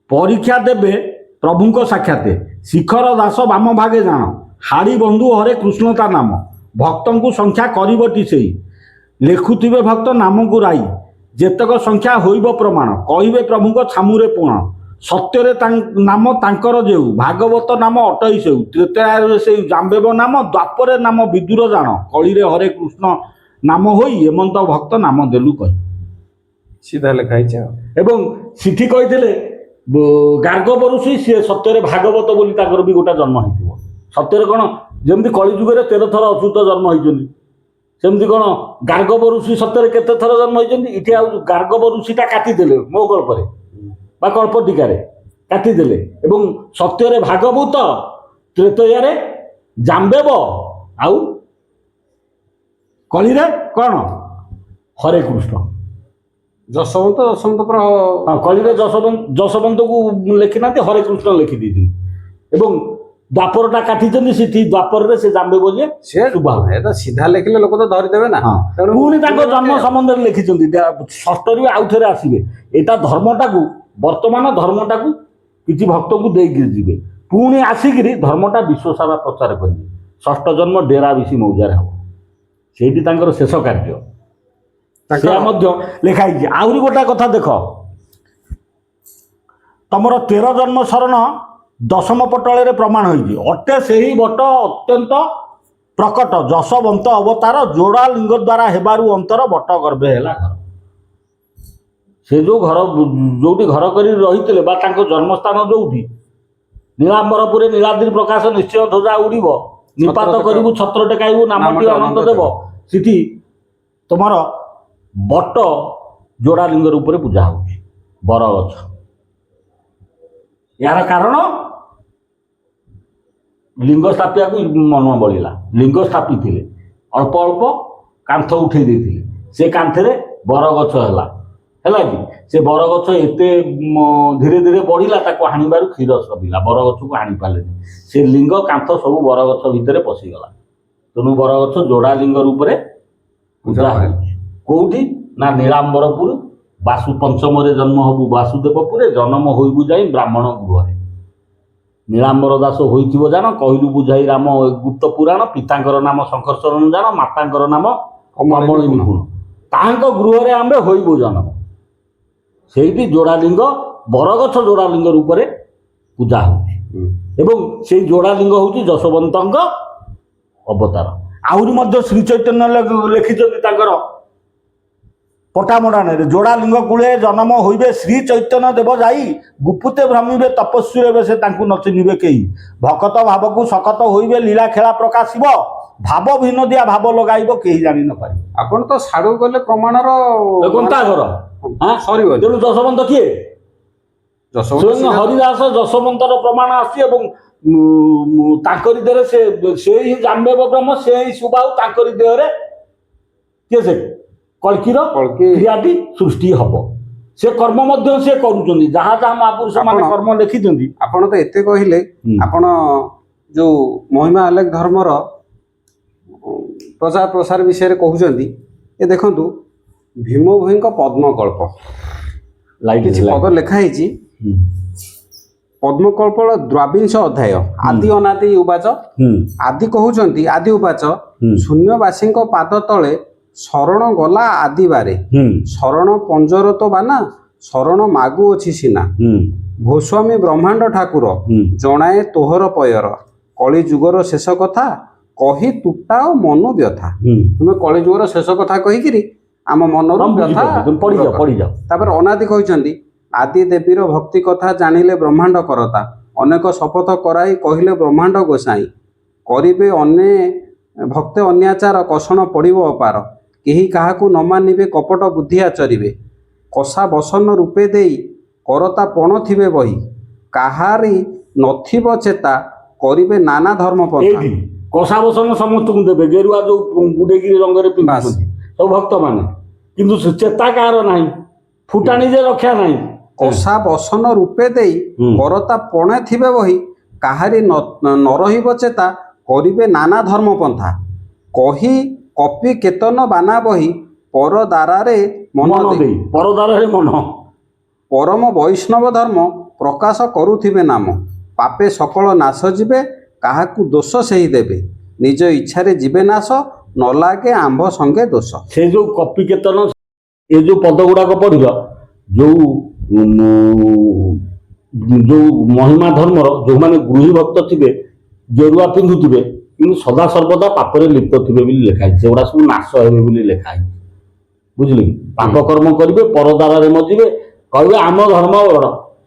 ପରୀକ୍ଷା ଦେବେ ପ୍ରଭୁଙ୍କ ସାକ୍ଷାତେ ଶିଖର ଦାସ ବାମ ଭାଗେ ଜାଣ ହାଡ଼ି ବନ୍ଧୁ ହରେ କୃଷ୍ଣ ତା ନାମ ଭକ୍ତଙ୍କୁ ସଂଖ୍ୟା କରିବଟି ସେଇ ଲେଖୁଥିବେ ଭକ୍ତ ନାମକୁ ରାଇ ଯେତକ ସଂଖ୍ୟା ହୋଇବ ପ୍ରମାଣ କହିବେ ପ୍ରଭୁଙ୍କ ଛାମୁରେ ପୁଣ ସତ୍ୟରେ ନାମ ତାଙ୍କର ଯେଉ ଭାଗବତ ନାମ ଅଟଇ ସେଉ ତ୍ରେତୟାରେ ସେଇ ଜାମ୍ବେବ ନାମ ଦ୍ୱାପରେ ନାମ ବିଦୁର ଜାଣ କଳିରେ ହରେ କୃଷ୍ଣ ନାମ ହୋଇ ଏମନ୍ତ ଭକ୍ତ ନାମ ଦେଲୁ କହି ସିଧା ଲେଖା ହେଇଛି ଏବଂ ସେଠି କହିଥିଲେ ଗାର୍ଗବ ଋଷି ସିଏ ସତ୍ୟରେ ଭାଗବତ ବୋଲି ତାଙ୍କର ବି ଗୋଟେ ଜନ୍ମ ହେଇଥିବ ସତ୍ୟରେ କ'ଣ ଯେମିତି କଳିଯୁଗରେ 13 ଥର ଅଚ୍ୟୁତ ଜନ୍ମ ହୋଇଛନ୍ତି, ସେମିତି କ'ଣ ଗାର୍ଗବ ଋଷି ସତ୍ୟରେ କେତେ ଥର ଜନ୍ମ ହୋଇଛନ୍ତି? ଏଠି ଆଉ ଗାର୍ଗବ ଋଷିଟା କାଟିଦେଲେ ମୋ କଳ୍ପରେ ବା କଳ୍ପ ଟୀକାରେ କାଟିଦେଲେ, ଏବଂ ସତ୍ୟରେ ଭାଗବତ, ତ୍ରେତୟାରେ ଜାମ୍ବେବ, ଆଉ କଳିରେ କ'ଣ ହରେ କୃଷ୍ଣ। ଯଶୋବନ୍ତ କଳିରେ ଯଶୋବନ୍ତକୁ ଲେଖିନାହାନ୍ତି, ହରେ କୃଷ୍ଣ ଲେଖିଦେଇଛନ୍ତି। ଏବଂ ଦ୍ୱାପରଟା କାଟିଛନ୍ତି, ସେଠି ଦ୍ୱାପରରେ ସେ ଜାମ୍ବେବ ଯେ ସେ ଏଟା ସିଧା ଲେଖିଲେ ଲୋକ ତ ଧରିଦେବେ ନା। ତେଣୁ ପୁଣି ତାଙ୍କ ଜନ୍ମ ସମ୍ବନ୍ଧରେ ଲେଖିଛନ୍ତି, ଷଷ୍ଠରୁ ଆଉ ଥରେ ଆସିବେ। ଏଇଟା ଧର୍ମଟାକୁ, ବର୍ତ୍ତମାନ ଧର୍ମଟାକୁ କିଛି ଭକ୍ତଙ୍କୁ ଦେଇକି ଯିବେ, ପୁଣି ଆସିକିରି ଧର୍ମଟା ବିଶ୍ୱସାରା ପ୍ରଚାର କରିବେ। ଷଷ୍ଠ ଜନ୍ମ ଡେରା ବିଶି ମୌଜାରେ ହବ, ସେଇଠି ତାଙ୍କର ଶେଷ କାର୍ଯ୍ୟ। ସେ ମଧ୍ୟ ଲେଖା ହେଇଛି। ଆହୁରି ଗୋଟେ କଥା ଦେଖ, ତମର 13 ଜନ୍ମ ଶରଣ ଦଶମ ପଟଳରେ ପ୍ରମାଣ ହୋଇଛି। ଅଟେ ସେହି ବଟ ଅତ୍ୟନ୍ତ ପ୍ରକଟ, ଯଶୋବନ୍ତ ଅବତାର, ଯୋଡ଼ା ଲିଙ୍ଗ ଦ୍ୱାରା ହେବାରୁ ଅନ୍ତର, ବଟ ଗର୍ଭେ ହେଲା ଘର। ସେ ଯେଉଁ ଘର, ଯେଉଁଠି ଘର କରି ରହିଥିଲେ ବା ତାଙ୍କ ଜନ୍ମସ୍ଥାନ ଯେଉଁଠି, ନୀଳାମ୍ବରପୁରେ ନୀଳାଦ୍ରି ପ୍ରକାଶ ନିଶ୍ଚୟ ଧ୍ୱଜା ଉଡ଼ିବ, ନିପାତ କରିବୁ ଛତ୍ର ଟେକାଇବୁ ନାମଟି ଅନନ୍ତ ଦେବ। ସେଠି ତୁମର ବଟ ଯୋଡ଼ା ଲିଙ୍ଗର ଉପରେ ପୂଜା ହେଉଛି, ବର ଗଛ। ଏହାର କାରଣ ଲିଙ୍ଗ ସ୍ଥାପିବାକୁ ମନ ବଳିଲା, ଲିଙ୍ଗ ସ୍ଥାପିଥିଲେ, ଅଳ୍ପ ଅଳ୍ପ କାନ୍ଥ ଉଠେଇ ଦେଇଥିଲେ, ସେ କାନ୍ଥରେ ବରଗଛ ହେଲା କି ସେ ବରଗଛ ଏତେ ଧୀରେ ଧୀରେ ବଢ଼ିଲା, ତାକୁ ହାଣିବାରୁ କ୍ଷୀର ସରିଲା, ବରଗଛକୁ ହାଣି ପାରିଲେନି। ସେ ଲିଙ୍ଗ କାନ୍ଥ ସବୁ ବରଗଛ ଭିତରେ ପଶିଗଲା। ତେଣୁ ବରଗଛ ଯୋଡ଼ା ଲିଙ୍ଗ ରୂପରେ ପୂଜା ହେଉଛି। କୋଉଠି ନା ନୀଳାମ୍ବରପୁର, ପଞ୍ଚମରେ ଜନ୍ମ ହବୁ ବାସୁଦେବପୁରେ, ଜନ୍ମ ହୋଇବୁ ଯାଇ ବ୍ରାହ୍ମଣ ଗୃହରେ। ନୀଳାମ୍ବର ଦାସ ହୋଇଥିବ ଜାଣ, କହିଲୁ ବୁଝାଇ ରାମ ଗୁପ୍ତ ପୁରାଣ, ପିତାଙ୍କର ନାମ ଶଙ୍କର୍ଷଣ ଜାଣ, ମାତାଙ୍କର ନାମ କମଳିନୀ ଗୁଣ, ତାହାଙ୍କ ଗୃହରେ ଆମ୍ଭେ ହୋଇବୁ ଜନ୍ମ। ସେଇଠି ଯୋଡ଼ାଲିଙ୍ଗ, ବରଗଛ ଯୋଡ଼ାଲିଙ୍ଗ ରୂପରେ ପୂଜା ହେଉଛି। ଏବଂ ସେଇ ଯୋଡ଼ାଲିଙ୍ଗ ହେଉଛି ଯଶୋବନ୍ତଙ୍କ ଅବତାର। ଆହୁରି ମଧ୍ୟ ଶ୍ରୀ ଚୈତନ୍ୟ ଲେଖିଛନ୍ତି ତାଙ୍କର ପଟାମଡ଼ାନରେ, ଯୋଡ଼ାଲିଙ୍ଗ କୂଳେ ଜନ୍ମ ହୋଇବେ ଶ୍ରୀ ଚୈତନ୍ୟ ଦେବ ଯାଇ, ଗୁପୁତେ ଭ୍ରମିବେ ତପସ୍ୱୀ ହେବେ ସେ ତାଙ୍କୁ ନ ଚିହ୍ନିବେ କେହି, ଭକତ ଭାବକୁ ସକତ ହୋଇବେ ଲୀଳା ଖେଳା ପ୍ରକାଶିବ, ଭାବ ବିନୋଦିଆ ଭାବ ଲଗାଇବ କେହି ଜାଣି ନ ପାରିବ। ଆପଣ ତ ସାଡ଼ୁ ଗଲେ ପ୍ରମାଣର ଘର ସରିବ। ତେଣୁ ଯଶୋବନ୍ତ କିଏ? ହରିଦାସ ଯଶୋବନ୍ତର ପ୍ରମାଣ ଆସିଛି। ଏବଂ ତାଙ୍କରି ଦେହରେ ସେ ହିଁ ଜାମ୍ବେବ ବ୍ରହ୍ମ, ସେ ହିଁ ସୁବାହୁ, ତାଙ୍କରି ଦେହରେ କିଏ ସେ କଳ୍କିର କ୍ରିୟାଟି ସୃଷ୍ଟି ହବ। ସେ କର୍ମ ମଧ୍ୟ ସେ କରୁଛନ୍ତି, ଯାହା ଯାହା ମହାପୁରୁଷ ମାନେ କର୍ମ ଲେଖିଛନ୍ତି। ଆପଣ ତ ଏତେ କହିଲେ, ଆପଣ ଯୋଉ ମହିମା ଆଲେଖ ଧର୍ମର ପ୍ରଚାର ପ୍ରସାର ବିଷୟରେ କହୁଛନ୍ତି, ଏ ଦେଖନ୍ତୁ ଭୀମ ଭୋଇଙ୍କ ପଦ୍ମକଳ୍ପ କିଛି ପଦ ଲେଖା ହେଇଛି। ପଦ୍ମକଳ୍ପର ଦ୍ୱାବିଂଶ ଅଧ୍ୟାୟ, ଆଦି ଅନାଦି ଉବାଚ। ଆଦି କହୁଛନ୍ତି, ଆଦି ଉବାଚ, ଶୂନ୍ୟବାସୀଙ୍କ ପାଦ ତଳେ ଶରଣ ଗଲା ଆଦିବାରେ, ଶରଣ ପଞ୍ଜର ତ ବାନା, ଶରଣ ମାଗୁଅଛି ସିନା, ଭୂସ୍ୱାମୀ ବ୍ରହ୍ମାଣ୍ଡ ଠାକୁର, ଜଣାଏ ତୋହର ପୟର, କଳି ଯୁଗର ଶେଷ କଥା କହି ତୁଟାଅ ମନ ବ୍ୟଥା। ତୁମେ କଳି ଯୁଗର ଶେଷ କଥା କହିକିରି ଆମ ମନର ବ୍ୟଥା ପଡ଼ିଯାଅ। ତାପରେ ଅନାଦି କହିଛନ୍ତି, ଆଦି ଦେବୀର ଭକ୍ତି କଥା ଜାଣିଲେ ବ୍ରହ୍ମାଣ୍ଡ କରତା, ଅନେକ ଶପଥ କରାଇ କହିଲେ ବ୍ରହ୍ମାଣ୍ଡ ଗୋସାଇଁ, କରିବେ ଅନେ ଭକ୍ତେ ଅନ୍ୟାଚାର, କଷଣ ପଡ଼ିବ ଅପାର, କେହି କାହାକୁ ନ ମାନିବେ କପଟ ବୁଦ୍ଧି ଆଚରିବେ, କଷା ବସନ ରୂପେ ଦେଇ କରତା ପଣ ଥିବେ ବହି, କାହାରି ନଥିବ ଚେତା କରିବେ ନାନା ଧର୍ମ ପନ୍ଥା। କଷା ବସନ ସମସ୍ତଙ୍କୁ ଦେବେ, ଗେରୁଆ ଯୋଉ ଗୁଡେଇକିରି ରଙ୍ଗରେ ପିନ୍ଧୁଛନ୍ତି ସବୁ ଭକ୍ତମାନେ, କିନ୍ତୁ ଚେତା କାହାର ନାହିଁ, ଫୁଟାଣି ଯେ ରକ୍ଷା ନାହିଁ। କଷା ବସନ ରୂପେ ଦେଇ କରତା ପଣେ ଥିବେ ବହି, କାହାରି ନ ରହିବ ଚେତା କରିବେ ନାନା ଧର୍ମ ପନ୍ଥା, କହି କପି କେତନ ବାନା ବହି, ପର ଦ୍ୱାରରେ ମନ ଦେଇ, ପରଦାରରେ ମନ, ପରମ ବୈଷ୍ଣବ ଧର୍ମ ପ୍ରକାଶ କରୁଥିବେ ନାମ, ପାପେ ସକଳ ନାଶ ଯିବେ, କାହାକୁ ଦୋଷ ସେହି ଦେବେ, ନିଜ ଇଚ୍ଛାରେ ଯିବେ ନାଶ, ନ ଲାଗେ ଆମ୍ଭ ସଙ୍ଗେ ଦୋଷ। ସେ ଯୋଉ କପି କେତନ, ଏ ଯୋଉ ପଦ ଗୁଡାକ ପଢିଲ, ଯୋଉ ମହିମା ଧର୍ମର ଯୋଉମାନେ ଗୃହୀ ଭକ୍ତ ଥିବେ, ଗେରୁଆ ପିନ୍ଧୁଥିବେ, କିନ୍ତୁ ସଦା ସର୍ବଦା ପାପରେ ଲିପ୍ତ ଥିବେ ବୋଲି ଲେଖା ହେଇଛି, ସେଗୁଡା ସବୁ ନାଶ ହେବେ ବୋଲି ଲେଖା ହେଇଛି। ବୁଝିଲେ କି? ପାପ କର୍ମ କରିବେ, ପରଦାରରେ ମଜିବେ, କହିବେ ଆମ ଧର୍ମ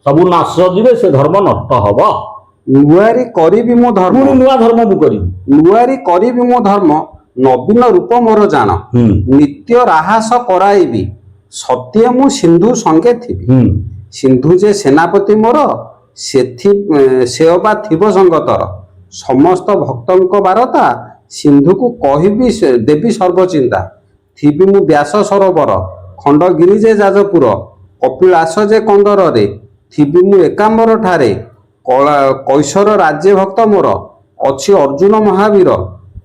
ସବୁ ନାଶ ଯିବେ, ସେ ଧର୍ମ ନଷ୍ଟ ହବ। ନୂଆରି କରିବି ମୁଁ ଧର୍ମ ପୁଣି ନୂଆ ଧର୍ମ ମୁଁ କରିବି। ନୂଆରି କରିବି ମୁଁ ଧର୍ମ ନବୀନ ରୂପ ମୋର ଜାଣ ନିତ୍ୟ ରାହାସ କରାଇବି ସତ୍ୟ ମୁଁ ସିନ୍ଧୁ ସଙ୍ଗେ ଥିବି ସିନ୍ଧୁ ଯେ ସେନାପତି ମୋର ସେ ଅବା ଥିବ ସଙ୍ଗତର ସମସ୍ତ ଭକ୍ତଙ୍କ ବାରତା ସିନ୍ଧୁକୁ କହିବି ଦେବି ସର୍ବଚିନ୍ତା ଥିବି ମୁଁ ବ୍ୟାସ ସରୋବର ଖଣ୍ଡଗିରି ଯେ ଯାଜପୁର କପିଳାସ ଯେ କନ୍ଦରରେ ଥିବି ମୁଁ ଏକାମ୍ବର ଠାରେ କୈଶର ରାଜ୍ୟ ଭକ୍ତ ମୋର ଅଛି ଅର୍ଜୁନ ମହାବୀର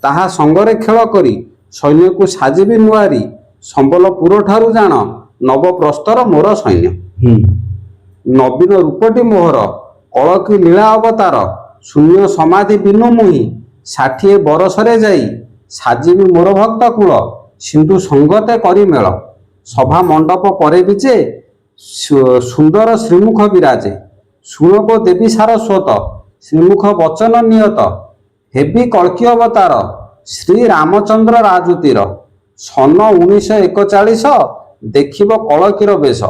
ତାହା ସଙ୍ଗରେ ଖେଳ କରି ସୈନ୍ୟକୁ ସାଜିବି ନୂଆରି ସମ୍ବଲପୁର ଠାରୁ ଜାଣ ନବପ୍ରସ୍ତର ମୋର ସୈନ୍ୟ ନବୀନ ରୂପଟି ମୋହର କଳକି ଲୀଳା ଅବତାର ଶୂନ୍ୟ ସମାଧି ବିନୁ ମୁହିଁ 60 ବରଷରେ ଯାଇ ସାଜିବି ମୋର ଭକ୍ତ କୂଳ ସିନ୍ଧୁ ସଙ୍ଗତେ କରି ମେଳ ସଭା ମଣ୍ଡପ ପରେ ବିଜେ ସୁନ୍ଦର ଶ୍ରୀମୁଖ ବିରାଜେ ଶୁଣବ ଦେବୀ ସାରସ୍ୱତ ଶ୍ରୀମୁଖ ବଚନ ନିୟତ ହେବି କଳ୍କି ଅବତାର ଶ୍ରୀ ରାମଚନ୍ଦ୍ର ରାଜୁତିର ସନ 1941 ଦେଖିବ କଳକିର ବେଶ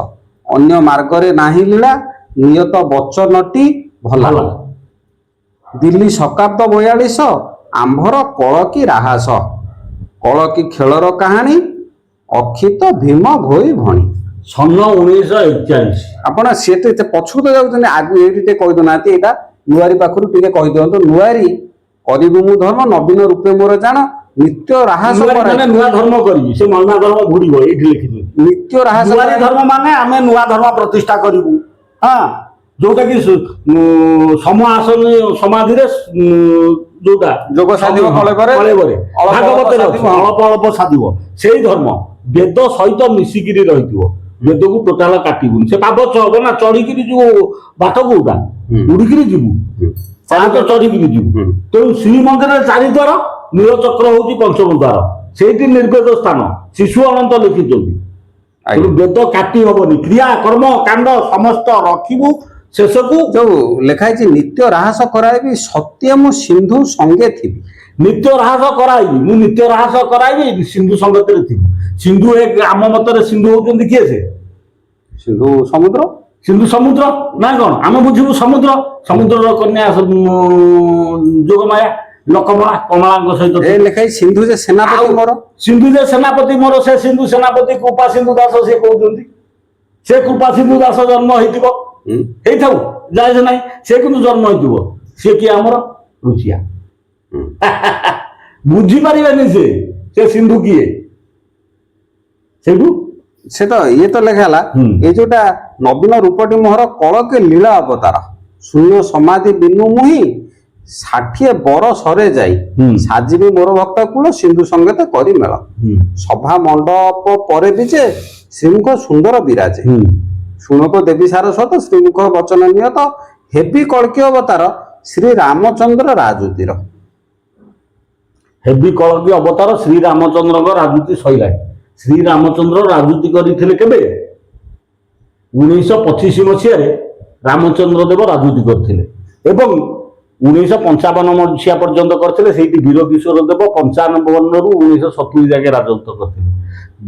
ଅନ୍ୟ ମାର୍ଗରେ ନାହିଁ ଲୀଳା ନିୟତ ବଚନଟି ଭଲ ଦିଲ୍ଲୀ ଶତାବ୍ଦ 42 ଆମ୍ଭର କଳକି ରାହାସ କଳକି ଖେଳର କାହାଣୀ ଅକ୍ଷିତ ଭୀମ ଭୋଇ ଭଣୀ ସନ 1941 ଆପଣ ସେତେ ପଛକୁ ତ ଯାଉଛନ୍ତି ଆଗକୁ ଏଇଠି ଟିକେ କହିଦଉନାହାନ୍ତି ଏଇଟା ନୂଆରି ପାଖରୁ ଟିକେ କହିଦିଅନ୍ତୁ ନୂଆରି କରିବି ମୁଁ ଧର୍ମ ନବୀନ ରୂପେ ମୋର ଜାଣ ନିତ୍ୟ ରାହାସ ମାନେ ନୂଆ ଧର୍ମ କରିବି ସେ ମହିମା ଧର୍ମ ଘୁରିବ ଏଇଠି ଲେଖିଦେବି ନିତ୍ୟ ରାହାସ ନୂଆରି ଧର୍ମ ମାନେ ଆମେ ନୂଆ ଧର୍ମ ପ୍ରତିଷ୍ଠା କରିବୁ ହଁ ଯୋଉଟା କି ସମ ଆସନ ସମାଧିରେ ଯୋଉଟା ଯୋଗ ସାଧିବ କଳେବରେ ଭାଗବତରେ ଅଛି ଅଳ୍ପ ଅଳ୍ପ ସାଧିବ ସେଇ ଧର୍ମ ବେଦ ସହିତ ମିଶିକିରି ରହିଥିବ ବେଦକୁ ଟୋଟାଲ କାଟିବୁନି ସେ ପାବଛ ହବ ନା ଚଢିକିରି ଯୋଉ ବାଟ କୋଉଟା ଉଡିକିରି ଯିବୁ ପାହାଚ ଚଢିକିରି ଯିବୁ ତେଣୁ ଶ୍ରୀମନ୍ଦିରରେ 4 ଦ୍ୱାର ନୀଳଚକ୍ର ହଉଛି 5ମ ଦ୍ୱାର ସେଇଠି ନିର୍ବେଦ ସ୍ଥାନ ଶିଶୁ ଅନନ୍ତ ଲେଖିଛନ୍ତି ତେଣୁ ବେଦ କାଟି ହବନି କ୍ରିୟା କର୍ମ କାଣ୍ଡ ସମସ୍ତ ରଖିବୁ ଶେଷକୁ ଯୋଉ ଲେଖା ହେଇଛି ନିତ୍ୟ ରାହାସ କରାଇବି ସତ୍ୟ ମୁଁ ସିନ୍ଧୁ ସଙ୍ଗେ ଥିବି ନିତ୍ୟ ରାହାସ କରାଇବି ମୁଁ ନିତ୍ୟ ରାହାସ କରାଇବି ସିନ୍ଧୁ ସଙ୍ଗତରେ ଥିବି ସିନ୍ଧୁ ଆମ ମତରେ ସିନ୍ଧୁ ହଉଛନ୍ତି କିଏ ସେ ସିନ୍ଧୁ ସମୁଦ୍ର ନା କଣ ଆମେ ବୁଝିବୁ ସମୁଦ୍ର ସମୁଦ୍ରର କନ୍ୟା ଯୋଗମାୟା ଲୋକମଳା କମଳାଙ୍କ ସହିତ ଲେଖା ସିନ୍ଧୁ ଯେ ସେନାପତି ମୋର ସିନ୍ଧୁ ଯେ ସେନାପତି ମୋର ସେ ସିନ୍ଧୁ ସେନାପତି କୃପା ସିନ୍ଧୁ ଦାସ ସେ କହୁଛନ୍ତି ସେ କୃପା ସିନ୍ଧୁ ଦାସ ଜନ୍ମ ହେଇଥିବ ହେଇଥାଉ ଯାଏ ନାହିଁ ସେ କିନ୍ତୁ ଜନ୍ମ ହେଇଥିବ ସେ କିଏ ଆମର ରୁଷିଆ ବୁଝିପାରିବେନି ସେ ସିନ୍ଧୁ କିଏ ସେଇଠୁ ସେ ତ ଇଏ ତ ଲେଖା ହେଲା ଏ ଯୋଉଟା ନବୀନ ରୂପଟି ମୋହର କଳକି ଲୀଳା ଅବତାର ଶୂନ୍ୟ ସମାଧି ବିନୁ ମୁହିଁ 60 ବରଷରେ ଯାଇ ସାଜିବି ମୋର ଭକ୍ତ କୂଳ ସିନ୍ଧୁ ସଙ୍ଗେତ କରି ମେଳ ସଭା ମଣ୍ଡପ ପରେ ବିଜେ ଶ୍ରୀମୁଖ ସୁନ୍ଦର ବିରାଜେ ଶୁଣକ ଦେବୀ ସାରସ୍ୱତ ଶ୍ରୀମୁଖ ବଚନ ନିୟତ ହେବି କଳ୍କି ଅବତାର ଶ୍ରୀ ରାମଚନ୍ଦ୍ର ରାଜୁତିର ହେବି କଳ୍କି ଅବତାର ଶ୍ରୀ ରାମଚନ୍ଦ୍ରଙ୍କ ରାଜୁତି ସଇଲାଣି ଶ୍ରୀ ରାମଚନ୍ଦ୍ର ରାଜୁତି କରିଥିଲେ କେବେ 1925 ମସିହାରେ ରାମଚନ୍ଦ୍ର ଦେବ ରାଜୁତି କରିଥିଲେ ଏବଂ 1955 ମସିହା ପର୍ଯ୍ୟନ୍ତ କରିଥିଲେ ସେଇଠି ବୀର କିଶୋର ଦେବ 55ରୁ 1970 ଯାକେ ରାଜତ୍ୱ କରିଥିଲେ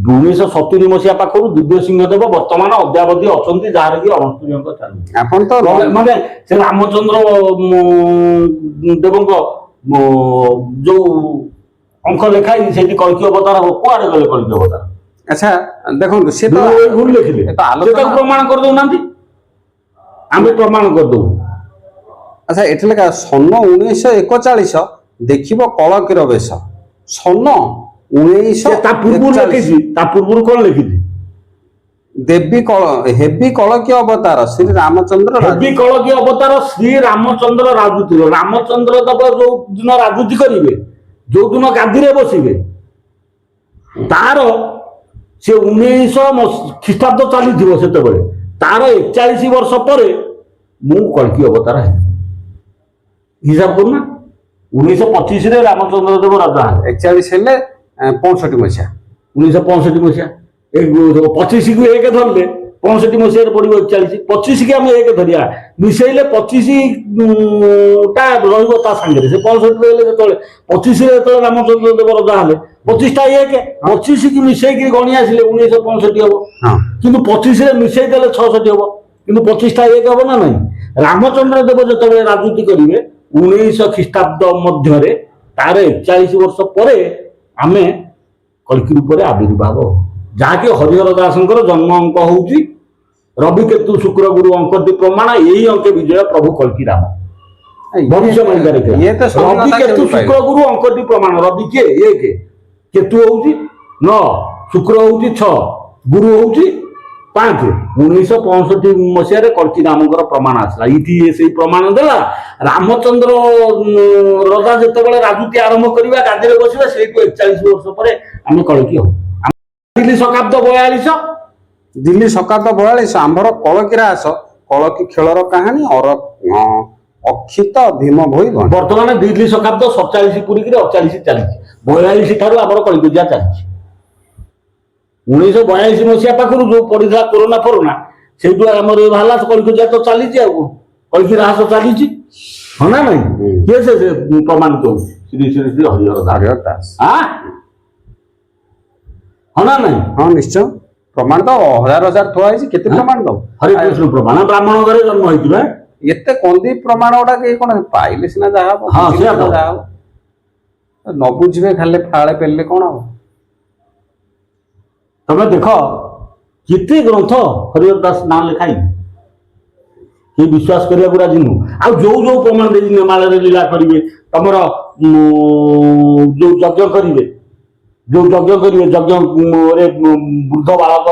1970 ମସିହା ପାଖରୁ ଦିବ୍ୟ ସିଂହ ଦେବ ବର୍ତ୍ତମାନ ଅଦ୍ୟାବଧି ଅଛନ୍ତି ଯାହାର କି ଅଣସ୍ତୁରୀଙ୍କ ଚାଲୁଛି ଆପଣ ତ ମାନେ ସେ ରାମଚନ୍ଦ୍ର ଦେବଙ୍କ ଯୋଉ ଅଙ୍କ ଲେଖା ହେଇଛି ସେଇଠି କଳ୍କି ଅବତାର କୁଆଡେ ଗଲେ କଳ୍କି ଅବତାର ଆଚ୍ଛା ଦେଖନ୍ତୁ ସେ ତ ଭୁଲ ଲେଖିଲେ ସେଟାକୁ ପ୍ରମାଣ କରିଦଉନାହାନ୍ତି ଆମେ ପ୍ରମାଣ କରିଦବୁ ଆଚ୍ଛା ଏଠି ଲେଖା ସନ 1941 ଦେଖିବ କଳକିର ବେଶ ସନ 1941 ତା ପୂର୍ବରୁ କଣ ଲେଖିଛି ହେବି କଳକି ଅବତାର ଶ୍ରୀ ରାମଚନ୍ଦ୍ର ହେବି କଳକି ଅବତାର ଶ୍ରୀ ରାମଚନ୍ଦ୍ର ରାଜୁତି ରାମଚନ୍ଦ୍ର ଦେବ ଯୋଉ ଦିନ ରାଜୁତି କରିବେ ଯୋଉ ଦିନ ଗାଦିରେ ବସିବେ ତାର ସେ 1900 ଖ୍ରୀଷ୍ଟାବ୍ଦ ଚାଲିଥିବ ସେତେବେଳେ ତାର 41 ବର୍ଷ ପରେ ମୁଁ କଳ୍କି ଅବତାର ହେବି ହିସାବ କରୁନା 1925 ରାମଚନ୍ଦ୍ର ଦେବ ରାଜା 41 ହେଲେ 65 ମସିହା 1965 ମସିହା 25 କୁ 1 ଧରିଲେ 65 ମସିହାରେ ପଡିବ 41 25 କି ଆମେ 1 ଧରିବା ମିଶେଇଲେ 25 ଟା ରହିବ ତା ସାଙ୍ଗରେ ସେ 65 ରହିଲେ ଯେତେବେଳେ 25 ରେ ଯେତେବେଳେ ରାମଚନ୍ଦ୍ର ଦେବ ରାଜା ହେଲେ 25 ଟା 1 25 କି ମିଶେଇକି ଗଣି ଆସିଲେ 1965 ହବ କିନ୍ତୁ 25 ରେ ମିଶେଇ ଦେଲେ 66 ହବ କିନ୍ତୁ 25 ଟା 1 ହବ ନା ନାହିଁ ରାମଚନ୍ଦ୍ର ଦେବ ଯେତେବେଳେ ରାଜୁତି କରିବେ 1900 ଖ୍ରୀଷ୍ଟାବ୍ଦ ମଧ୍ୟରେ ତାର 41 ବର୍ଷ ପରେ ଆମେ କଳ୍କି ରୂପରେ ଆବିର୍ଭାବ ହଉ। ଯାହାକି ହରିହର ଦାସଙ୍କର ଜନ୍ମ ଅଙ୍କ ହଉଛି ରବି କେତୁ ଶୁକ୍ର ଗୁରୁ ଅଙ୍କଟି ପ୍ରମାଣ, ଏଇ ଅଙ୍କେ ବିଜୟ ପ୍ରଭୁ କଳ୍କି ରାମ ଭବିଷ୍ୟବାଣୀରେ ରବି କେତୁ ଶୁକ୍ର ଗୁରୁ ଅଙ୍କଟି ପ୍ରମାଣ। ରବି କିଏ? 1, କେତୁ ହଉଛି 9, ଶୁକ୍ର ହଉଛି 6, ଗୁରୁ ହଉଛି 5। 1965 ମସିହାରେ କଳ୍କି ରାମଙ୍କର ପ୍ରମାଣ ଆସିଲା। ଏଇଠି ସେଇ ପ୍ରମାଣ ଦେଲା ରାମଚନ୍ଦ୍ର ରଜା ଯେତେବେଳେ ରାଜୁତି ଆରମ୍ଭ କରିବା, ଗାଦିରେ ବସିବା, ସେଇଠୁ 41 ବର୍ଷ ପରେ ଆମେ କଳ୍କି ହଉ। ଦିଲ୍ଲୀ ଶକାବ୍ଦ 42, ଦିଲ୍ଲୀ ଶକାବ୍ଦ 42 ଆମର କଳକିରାସ, କଳକି ଖେଳର କାହାଣୀ, ଅକ୍ଷିତ ଭୀମ ଭୋଇ ଗଣ। ବର୍ତ୍ତମାନ ଦିଲ୍ଲୀ ଶକାବ୍ଦ 47 ପୁରୀକିରି 48 ଚାଲିଛି। 42 ଠାରୁ ଆମର କଳିକଜିଆ ଚାଲିଛି। 1942 ମସିହା ପାଖରୁ ଯୋଉ ପଡିଥିଲା କୋରୋନା ଫୋରୋନା, ସେଇଠୁ ଆମର ବାହାରିଲା କଳିକଜିଆ ତ ଚାଲିଛି। ଆଉ କଳ୍କି ରାସ ଚାଲିଛି, ହଁ ନା ନାଇଁ? କିଏ ସେ ପ୍ରମାଣିତ ହଉଛି? ଶ୍ରୀ ଶ୍ରୀ ଶ୍ରୀ ହରିହର ଦାସ। ହଁ ନା ନାଇଁ? ହଁ ନିଶ୍ଚୟ, ପ୍ରମାଣ ତ ହଜାର ହଜାର ଥୁଆ ହେଇଛି। କେତେ ପ୍ରମାଣ ଦବ? ହରିକୃଷ୍ଣ ପ୍ରମାଣ, ବ୍ରାହ୍ମଣ ଘରେ ଜନ୍ମ ହେଇଥିବା। ଏତେ କନ୍ଦି ପ୍ରମାଣ ଗୁଡା କେହି କଣ ପାଇଲେ ସିନା ଯାହା ହବ, ଯାହା ହବ। ନ ବୁଝିବେ ଖାଲି ଫାଳେ ପେଲିଲେ କଣ ହବ? ତମେ ଦେଖ କେତେ ଗ୍ରନ୍ଥ ହରିହର ଦାସ ନାଁ ଲେଖାଇ, କେହି ବିଶ୍ୱାସ କରିବାକୁ ରାଜି ନୁହଁ। ଆଉ ଯୋଉ ଯୋଉ ପ୍ରମାଣ ଦେଇଛି ନେମାଳରେ ଲୀଳା କରିବେ, ତମର ଯୋଉ ଯଜ୍ଞ କରିବେ, ଯଜ୍ଞରେ ବୃଦ୍ଧ ବାଳକ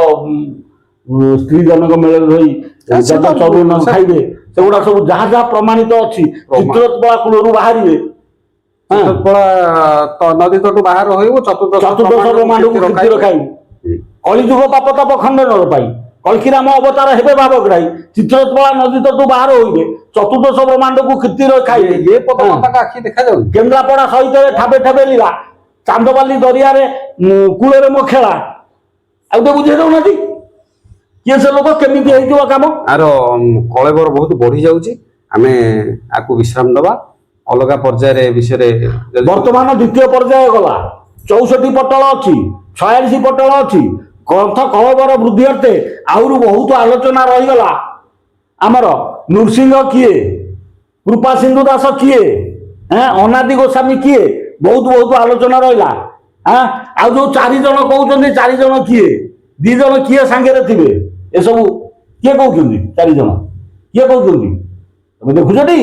ସ୍ତ୍ରୀ ଜନକ ମେଳରେ ରହି ଯଜ୍ଞ ଚରୁଣ ଖାଇବେ, ସେଗୁଡା ସବୁ ଯାହା ଯାହା ପ୍ରମାଣିତ ଅଛି। ଚିତ୍ରୋତ୍ପଳା କୂଳରୁ ବାହାରିବେ, ନଦୀ ତଟୁ ବାହାର ରହିବ, ଚତୁର୍ଦଶ ବ୍ରହ୍ମାଣ୍ଡକୁ କ୍ଷିତିର ଖାଇବୁ। କଳିଯୁଗ ପାପ ତାପ ଖଣ୍ଡନର ପାଇଁ କଳ୍କି ରାମ ଅବତାର ହେବେ ଭାବଗ୍ରାହୀ, ଚିତ୍ରୋତ୍ପଳା ନଦୀ ତଟୁ ବାହାର ହୋଇବେ, ଚତୁର୍ଦଶ ବ୍ରହ୍ମାଣ୍ଡକୁ କ୍ଷିତିର ଖାଇବେ। ଏ ପଦ ତାଙ୍କ ଆଖି ଦେଖାଯାଉ। କେନ୍ଦ୍ରାପଡା ସହିତରେ ଠାବେ ଠାବେ ଲୀଳା, ଚାନ୍ଦବାଲି ଦରିଆରେ କୂଳରେ ମୋ ଖେଳା। ଆଉ ଟିକେ ବୁଝେଇ ଦଉନାହାନ୍ତି କିଏ ସେ ଲୋକ, କେମିତି ହେଇଥିବ କାମ? ଆର କଳେବର ବହୁତ ବଢି ଯାଉଛି, ଆମେ ଆକୁ ବିଶ୍ରାମ ଦବା। ଅଲଗା ପର୍ଯ୍ୟାୟରେ ଏ ବିଷୟରେ ବର୍ତ୍ତମାନ ଦ୍ୱିତୀୟ ପର୍ଯ୍ୟାୟ ଗଲା। 64 ପଟଳ ଅଛି, 46 ପଟଳ ଅଛି। ଗ୍ରନ୍ଥ କଳବର ବୃଦ୍ଧି ଅର୍ଥେ ଆହୁରି ବହୁତ ଆଲୋଚନା ରହିଗଲା। ଆମର ନୃସିଂହ କିଏ, କୃପା ସିନ୍ଧୁ ଦାସ କିଏ, ଅନାଦି ଗୋସ୍ୱାମୀ କିଏ, ବହୁତ ଆଲୋଚନା ରହିଲା। ଆଉ ଯୋଉ 4 ଜଣ କହୁଛନ୍ତି, 4 ଜଣ କିଏ, 2 ଜଣ କିଏ ସାଙ୍ଗରେ ଥିବେ, ଏସବୁ କିଏ କହୁଛନ୍ତି? 4 ଜଣ କିଏ କହୁଛନ୍ତି? ତମେ ଦେଖୁଛଟି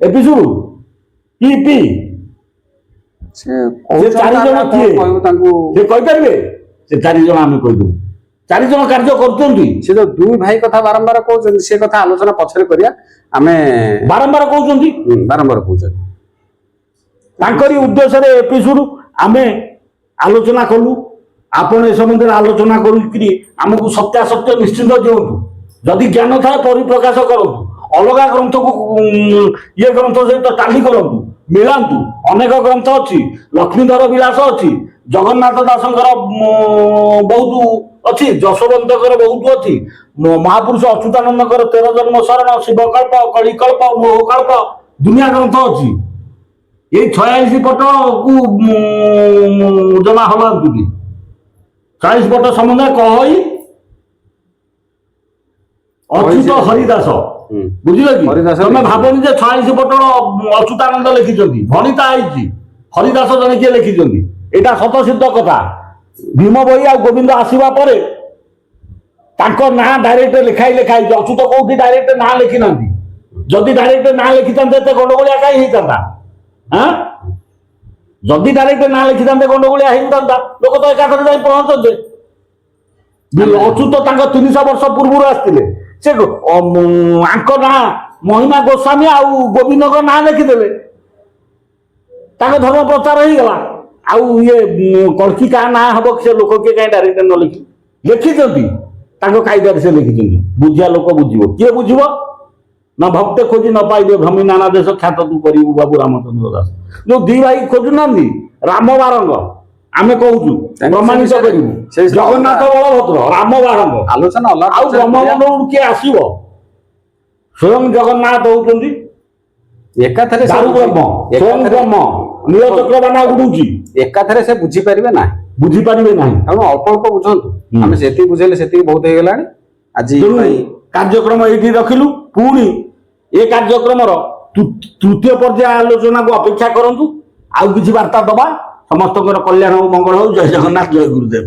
ଏପିସୋଡ ସେ 4 ଜଣ କିଏ ସେ କହିପାରିବେ? ସେ 4 ଜଣ ଆମେ କହିଦେବୁ। 4 ଜଣ କାର୍ଯ୍ୟ କରୁଛନ୍ତି। ସେ ଯୋଉ 2 ଭାଇ କଥା ବାରମ୍ବାର କହୁଛନ୍ତି, ସେ କଥା ଆଲୋଚନା ପଛରେ କରିବା। ଆମେ ବାରମ୍ବାର କହୁଛନ୍ତି ତାଙ୍କରି ଉଦ୍ଦେଶ୍ୟରେ ଏପିସୋଡ ଆମେ ଆଲୋଚନା କଲୁ। ଆପଣ ଏ ସମ୍ବନ୍ଧରେ ଆଲୋଚନା କରିକିରି ଆମକୁ ସତ୍ୟାସତ୍ୟ ନିଶ୍ଚିନ୍ତ ଦିଅନ୍ତୁ। ଯଦି ଜ୍ଞାନ ଥାଏ ପରିପ୍ରକାଶ କରନ୍ତୁ। ଅଲଗା ଗ୍ରନ୍ଥକୁ ଇଏ ଗ୍ରନ୍ଥ ସହିତ ଟାଲି କରନ୍ତୁ, ମିଳାନ୍ତୁ। ଅନେକ ଗ୍ରନ୍ଥ ଅଛି, ଲକ୍ଷ୍ମୀଧର ବିଳାସ ଅଛି, ଜଗନ୍ନାଥ ଦାସଙ୍କର ବହୁତ ଅଛି, ଯଶୋବନ୍ତଙ୍କର ବହୁତ ଅଛି, ମହାପୁରୁଷ ଅଚ୍ୟୁତାନନ୍ଦଙ୍କର 13 ଜନ୍ମ ଶରଣ, ଶିବକଳ୍ପ, କଳିକଳ୍ପ, ମୋହକଳ୍ପ, ଦୁନିଆ ଗ୍ରନ୍ଥ ଅଛି। ଏଇ 46 ପଟକୁ ଜମା ହଲାନ୍ତୁ କି 40 ପଟ ସମୁଦାୟ କହଇ ଅଚ୍ୟୁତ ହରିଦାସ, ବୁଝିଲ କି? ତମେ ଭାବନି ଯେ 46 ପଟଳ ଅଚ୍ୟୁତାନନ୍ଦ ଲେଖିଛନ୍ତି, ଭଣିତା ହେଇଛି। ହରିଦାସ ଜଣେ କିଏ ଲେଖିଛନ୍ତି, ଏଇଟା ସତ ସିଦ୍ଧ କଥା। ଭୀମ ଭୋଇ ଆଉ ଗୋବିନ୍ଦ ଆସିବା ପରେ ତାଙ୍କ ନାଁ ଡାଇରେକ୍ଟ ଲେଖା ହେଇଛି। ଅଚ୍ୟୁତ କୋଉଠି ଡାଇରେକ୍ଟ ନାଁ ଲେଖି ନାହାନ୍ତି। ଯଦି ଡାଇରେକ୍ଟ ନାଁ ଲେଖିଥାନ୍ତେ ଏତେ ଗଣ୍ଡଗୋଳିଆ କାହିଁ ହେଇଥାନ୍ତା? ଯଦି ଡାଇରେକ୍ଟ ନାଁ ଲେଖିଥାନ୍ତେ ଗଣ୍ଡଗୋଳିଆ ହେଇଥାନ୍ତା, ଲୋକ ତ ଏକାଥରେ ଯାଇ ପହଞ୍ଚନ୍ତେ। ଅଚ୍ୟୁତ ତାଙ୍କ 300 ବର୍ଷ ପୂର୍ବରୁ ଆସିଥିଲେ। ସେ ଆଙ୍କ ନାଁ ମହିମା ଗୋସ୍ୱାମୀ ଆଉ ଗୋବିନ୍ଦଙ୍କ ନାଁ ଲେଖିଦେଲେ, ତାଙ୍କ ଧର୍ମ ପ୍ରଚାର ହେଇଗଲା। ଆଉ ଇଏ କଳ୍କି କାହା ନାଁ ହବ? ସେ ଲୋକ କିଏ କାହିଁ ଡାଇରେକ୍ଟ ନ ଲେଖିଛନ୍ତି? ତାଙ୍କ କାଇଦାରେ ସେ ଲେଖିଛନ୍ତି। ବୁଝିବା ଲୋକ ବୁଝିବ, କିଏ ବୁଝିବ? ନା ଭକ୍ତେ ଖୋଜି ନ ପାଇବେ ଭ୍ରମି ନାନା ଦେଶ, ଖ୍ୟାତ ତୁ କରିବୁ ବାବୁ ରାମଚନ୍ଦ୍ର ଦାସ। ଯୋଉ 2 ଭାଇ ଖୋଜୁନାହାନ୍ତି ରାମ ବାରଙ୍ଗ, ଆମେ କହୁଛୁ ପ୍ରମାଣିତ କରିବୁ। ଜଗନ୍ନାଥ ବଳଭଦ୍ର, ରାମ ବାରଙ୍ଗ ଆଲୋଚନା ଆଉ ବ୍ରହ୍ମମଣ୍ଡଳରୁ କିଏ ଆସିବ? ସ୍ୱୟଂ ଜଗନ୍ନାଥ ହଉଛନ୍ତି ଏକାଥରେ ସ୍ୱୟଂ ବ୍ରହ୍ମ। ନୀଳଚକ୍ରବାନା ଉଡୁଛି, ଏକାଥରେ ସେ ବୁଝିପାରିବେ ନାହିଁ। ତେଣୁ ଅଳ୍ପ ଅଳ୍ପ ବୁଝନ୍ତୁ। ଆମେ ଯେତିକି ବୁଝେଇଲେ ସେତିକି ବହୁତ ହେଇଗଲାଣି। ଆଜି କାର୍ଯ୍ୟକ୍ରମ ଏଇଠି ରଖିଲୁ। ପୁଣି ଏ କାର୍ଯ୍ୟକ୍ରମର ତୃତୀୟ ପର୍ଯ୍ୟାୟ ଆଲୋଚନାକୁ ଅପେକ୍ଷା କରନ୍ତୁ। ଆଉ କିଛି ବାର୍ତ୍ତା ଦବା। ସମସ୍ତଙ୍କର କଲ୍ୟାଣ ଓ ମଙ୍ଗଳ ହଉ। ଜୟ ଜଗନ୍ନାଥ, ଜୟ ଗୁରୁଦେବ।